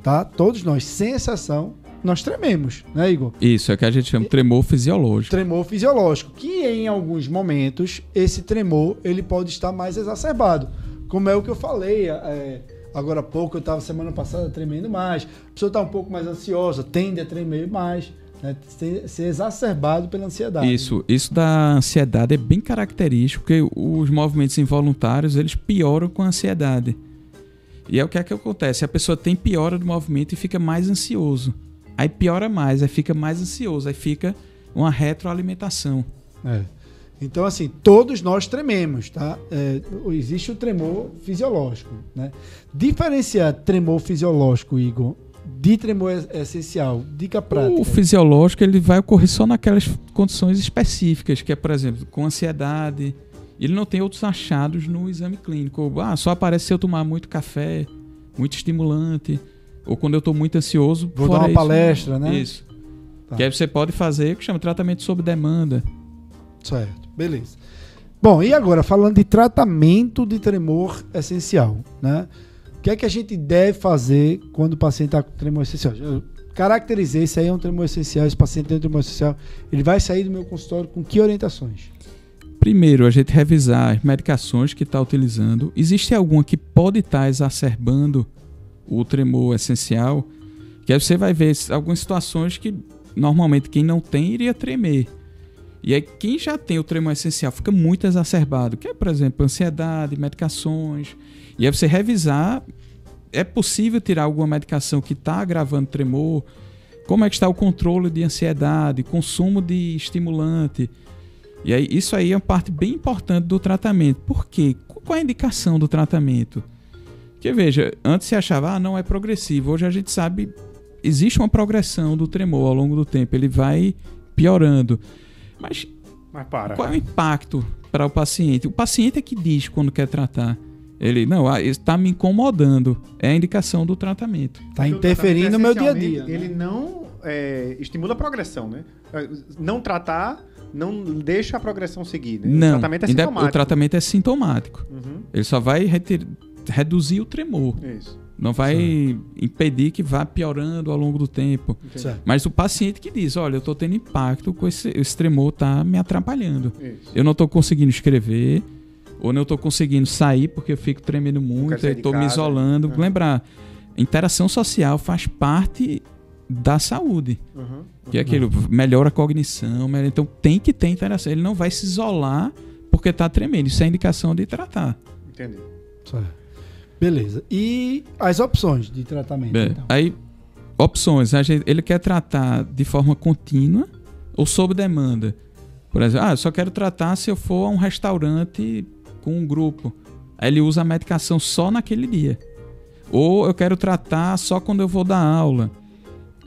Speaker 1: tá? Todos nós, sem exceção, nós trememos, né, Igor?
Speaker 3: Isso, é que a gente chama de tremor fisiológico.
Speaker 1: Tremor fisiológico, que em alguns momentos, esse tremor, ele pode estar mais exacerbado. Como é o que eu falei, agora há pouco, eu estava semana passada tremendo mais, a pessoa está um pouco mais ansiosa, tende a tremer mais, né, ser exacerbado pela ansiedade.
Speaker 3: Isso da ansiedade é bem característico, porque os movimentos involuntários, eles pioram com a ansiedade. E é o que acontece, a pessoa tem piora do movimento e fica mais ansioso. Aí piora mais, aí fica mais ansioso, aí fica uma retroalimentação.
Speaker 1: Então, assim, todos nós trememos, tá? Existe o tremor fisiológico, né? Diferenciar tremor fisiológico, Igor, de tremor essencial, dica prática.
Speaker 3: O fisiológico, ele vai ocorrer só naquelas condições específicas, que é, por exemplo, com ansiedade. Ele não tem outros achados no exame clínico. Só aparece se eu tomar muito café, muito estimulante, ou quando eu estou muito ansioso.
Speaker 1: Vou dar uma palestra, né?
Speaker 3: Isso. Tá. Que aí você pode fazer o que chama de tratamento sob demanda.
Speaker 1: Certo, beleza. Bom, e agora, falando de tratamento de tremor essencial, né? O que é que a gente deve fazer quando o paciente está com tremor essencial? Eu caracterizei, esse aí é um tremor essencial, esse paciente tem um tremor essencial, ele vai sair do meu consultório com que orientações?
Speaker 3: Primeiro, a gente revisar as medicações que está utilizando. Existe alguma que pode estar exacerbando o tremor essencial? Que aí você vai ver algumas situações que normalmente quem não tem iria tremer. E aí quem já tem o tremor essencial fica muito exacerbado, que é, por exemplo, ansiedade, medicações. E aí você revisar, é possível tirar alguma medicação que está agravando o tremor? Como é que está o controle de ansiedade, consumo de estimulante? E aí, isso aí é uma parte bem importante do tratamento. Por quê? Qual é a indicação do tratamento? Porque, veja, antes se achava, não é progressivo. Hoje a gente sabe, existe uma progressão do tremor ao longo do tempo. Ele vai piorando. Mas qual é o impacto para o paciente? O paciente é que diz quando quer tratar. Ele, está me incomodando. É a indicação do tratamento.
Speaker 1: Está interferindo no meu dia a dia.
Speaker 2: Ele não estimula a progressão, né? Não tratar... não deixa a progressão seguir, né?
Speaker 3: Não,
Speaker 2: o tratamento é sintomático.
Speaker 3: O tratamento é sintomático. Ele só vai reduzir o tremor.
Speaker 2: Isso.
Speaker 3: Não vai impedir que vá piorando ao longo do tempo. Mas o paciente que diz, olha, eu estou tendo impacto com esse tremor, está me atrapalhando. Isso. Eu não estou conseguindo escrever, ou não estou conseguindo sair porque eu fico tremendo muito, eu estou me isolando. Lembrar, interação social faz parte da saúde. Que é aquilo, melhora a cognição, então tem que ter interação. Ele não vai se isolar porque está tremendo. Isso é indicação de tratar.
Speaker 2: Entendi.
Speaker 1: Beleza. E as opções de tratamento? Então?
Speaker 3: Aí, opções. Ele quer tratar de forma contínua ou sob demanda. Por exemplo, eu só quero tratar se eu for a um restaurante com um grupo. Aí ele usa a medicação só naquele dia. Ou eu quero tratar só quando eu vou dar aula.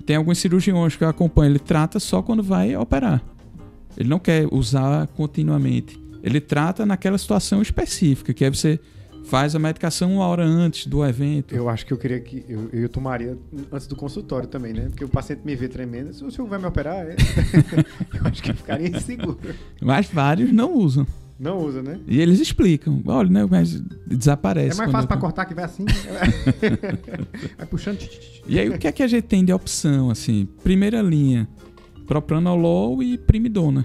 Speaker 3: tem alguns cirurgiões que eu acompanho, ele trata só quando vai operar. Ele não quer usar continuamente. Ele trata naquela situação específica, que é você faz a medicação 1 hora antes do evento.
Speaker 2: Eu acho que eu queria que eu tomaria antes do consultório também, né? Porque o paciente me vê tremendo. Se o senhor vai me operar, eu acho que eu ficaria inseguro.
Speaker 3: Mas vários não usam.
Speaker 2: Não usa, né?
Speaker 3: E eles explicam. Olha, né? Mas desaparece.
Speaker 2: É mais fácil pra cortar que vai assim. Vai puxando.
Speaker 3: E aí, o que é que a gente tem de opção, assim? Primeira linha, propranolol e primidona.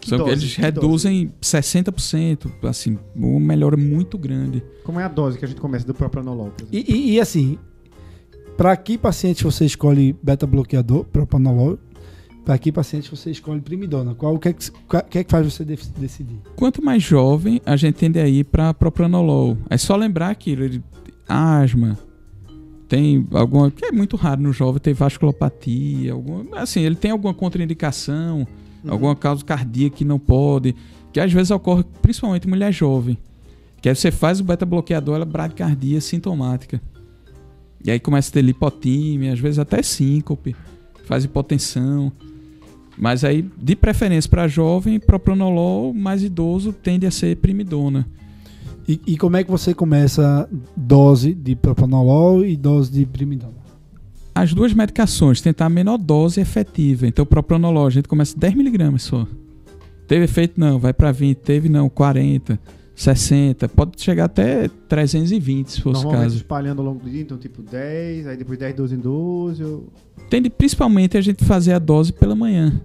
Speaker 3: Só que eles reduzem 60%, assim, uma melhora muito grande.
Speaker 2: Como é a dose que a gente começa do propranolol?
Speaker 1: E assim, para que paciente você escolhe beta-bloqueador, propranolol? Para que paciente você escolhe primidona? O que é que faz você decidir?
Speaker 3: Quanto mais jovem, a gente tende a ir para propranolol. É só lembrar aquilo, asma, tem alguma, que é muito raro no jovem, tem vasculopatia, assim, ele tem alguma contraindicação, alguma causa cardíaca que não pode, que às vezes ocorre principalmente em mulher jovem. Que aí você faz o beta-bloqueador, ela bradicardia sintomática. E aí começa a ter lipotímia, às vezes até síncope, faz hipotensão. Mas aí, de preferência para jovem, propranolol, mais idoso, tende a ser primidona.
Speaker 1: E como é que você começa dose de propranolol e dose de primidona?
Speaker 3: As duas medicações, tentar a menor dose efetiva. Então, propranolol, a gente começa 10 mg só. Teve efeito? Não. Vai para 20. Teve? Não. 40, 60. Pode chegar até 320, se fosse o caso.
Speaker 2: Normalmente espalhando ao longo do dia, então tipo 10, aí depois 10, 12 em 12.
Speaker 3: Tende principalmente a gente fazer a dose pela manhã.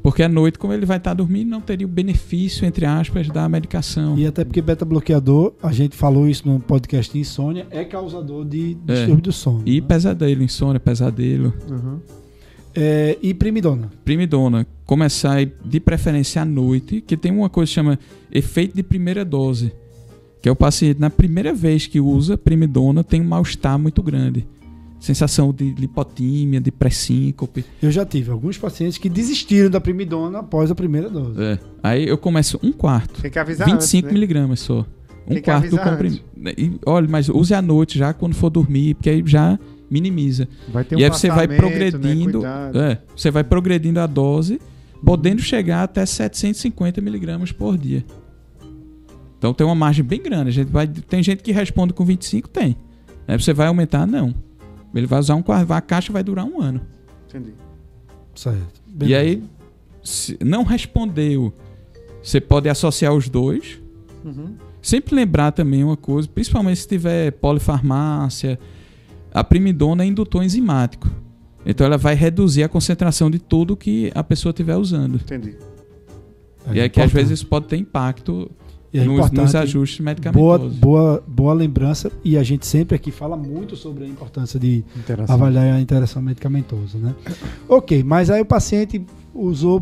Speaker 3: Porque à noite, como ele vai estar dormindo, não teria o benefício, entre aspas, da medicação.
Speaker 1: E até porque beta-bloqueador, a gente falou isso no podcast de insônia, é causador de distúrbio do sono.
Speaker 3: E
Speaker 1: né?
Speaker 3: pesadelo, insônia, pesadelo.
Speaker 1: E primidona?
Speaker 3: Primidona, começar de preferência à noite, que tem uma coisa que chama efeito de primeira dose. Que é o paciente, na primeira vez que usa primidona, tem um mal-estar muito grande. Sensação de lipotímia, de pré-síncope.
Speaker 1: Eu já tive alguns pacientes que desistiram da primidona após a primeira dose.
Speaker 3: Aí eu começo 1/4.
Speaker 2: Tem que avisar
Speaker 3: 25
Speaker 2: antes, né?
Speaker 3: mg só.
Speaker 2: Tem que
Speaker 3: 1/4 do
Speaker 2: avisar
Speaker 3: comprimido. Olha, mas use à noite já quando for dormir, porque aí já minimiza.
Speaker 2: Vai ter
Speaker 3: E aí você vai
Speaker 2: passamento,
Speaker 3: progredindo,
Speaker 2: né?
Speaker 3: você vai progredindo a dose, podendo chegar até 750 mg por dia. Então tem uma margem bem grande. Tem gente que responde com 25, tem. Aí você vai aumentar? Não. Ele vai usar a caixa vai durar 1 ano.
Speaker 2: Entendi.
Speaker 1: Certo.
Speaker 3: E aí, se não respondeu, você pode associar os dois. Sempre lembrar também uma coisa, principalmente se tiver polifarmácia, a primidona é indutor enzimático. Então ela vai reduzir a concentração de tudo que a pessoa estiver usando.
Speaker 2: Entendi.
Speaker 3: E aí que às vezes isso pode ter impacto nos ajustes medicamentosos.
Speaker 1: Boa lembrança. E a gente sempre aqui fala muito sobre a importância de avaliar a interação medicamentosa, né? Ok, mas aí o paciente usou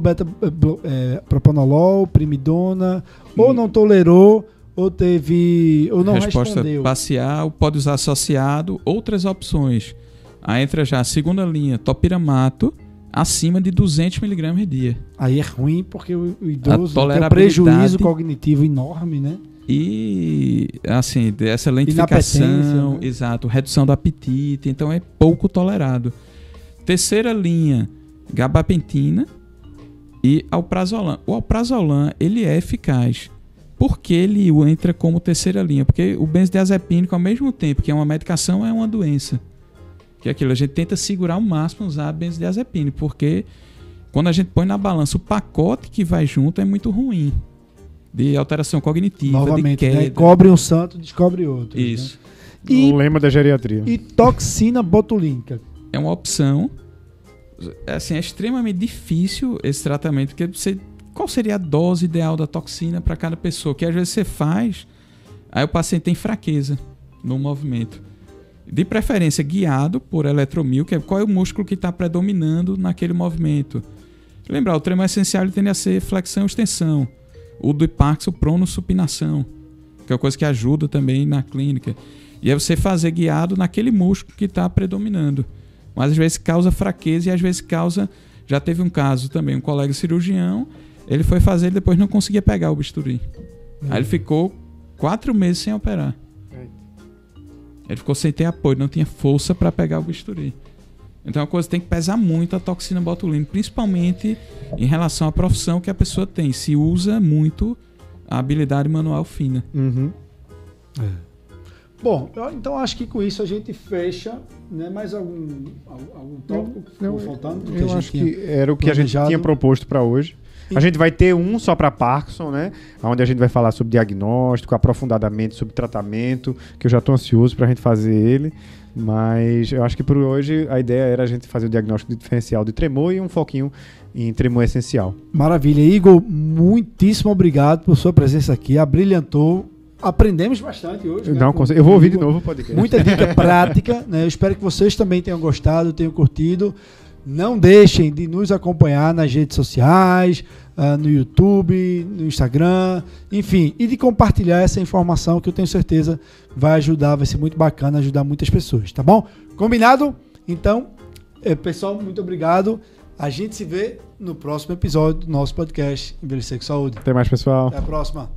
Speaker 1: propranolol, primidona, ou não tolerou, ou não respondeu.
Speaker 3: Parcial, pode usar associado. Outras opções. Aí entra já a segunda linha, topiramato, acima de 200 mg dia.
Speaker 1: Aí é ruim porque o idoso tem um prejuízo cognitivo enorme, né?
Speaker 3: E, assim, essa lentificação, exato, redução do apetite, então é pouco tolerado. Terceira linha, gabapentina e alprazolam. O alprazolam, ele é eficaz. Por que ele entra como terceira linha? Porque o benzodiazepínico, ao mesmo tempo que é uma medicação, é uma doença. Que é aquilo, a gente tenta segurar ao máximo usar benzodiazepínico, porque quando a gente põe na balança o pacote que vai junto é muito ruim. De alteração cognitiva,
Speaker 1: novamente,
Speaker 3: de queda.
Speaker 1: Né? Cobre um santo, descobre outro.
Speaker 3: Isso.
Speaker 1: Né?
Speaker 2: O lema da geriatria.
Speaker 1: E toxina botulínica.
Speaker 3: É uma opção. Assim, é extremamente difícil esse tratamento, porque qual seria a dose ideal da toxina para cada pessoa? Que às vezes você faz, aí o paciente tem fraqueza no movimento. De preferência guiado por eletromio, que é qual é o músculo que está predominando naquele movimento. Lembrar, o tremor essencial ele tende a ser flexão e extensão. O do Parkinson, pronossupinação, que é uma coisa que ajuda também na clínica. E é você fazer guiado naquele músculo que está predominando. Mas às vezes causa fraqueza e às vezes causa... Já teve um caso também, um colega cirurgião, ele foi fazer e depois não conseguia pegar o bisturi. Aí ele ficou 4 meses sem operar. Ele ficou sem ter apoio, não tinha força para pegar o bisturi. Então, é uma coisa que tem que pesar muito a toxina botulínica, principalmente em relação à profissão que a pessoa tem. Se usa muito a habilidade manual fina.
Speaker 2: Uhum.
Speaker 1: Bom, então acho que com isso a gente fecha, né? Mais algum tópico que ficou faltando? Do que
Speaker 2: Eu acho que era o que a gente tinha proposto para hoje. A gente vai ter um só para Parkinson, né? Onde a gente vai falar sobre diagnóstico, aprofundadamente sobre tratamento, que eu já estou ansioso para a gente fazer ele. Mas eu acho que por hoje a ideia era a gente fazer o diagnóstico diferencial de tremor e um foquinho em tremor essencial.
Speaker 1: Maravilha. Igor, muitíssimo obrigado por sua presença aqui. Abrilhantou. Aprendemos bastante hoje.
Speaker 2: Não, eu vou ouvir de novo o podcast.
Speaker 1: Muita dica prática, né? Eu espero que vocês também tenham gostado, tenham curtido. Não deixem de nos acompanhar nas redes sociais, no YouTube, no Instagram, enfim, e de compartilhar essa informação que eu tenho certeza vai ajudar, vai ser muito bacana, ajudar muitas pessoas, tá bom? Combinado? Então, pessoal, muito obrigado. A gente se vê no próximo episódio do nosso podcast Envelhecer com Saúde.
Speaker 2: Até mais, pessoal.
Speaker 1: Até a próxima.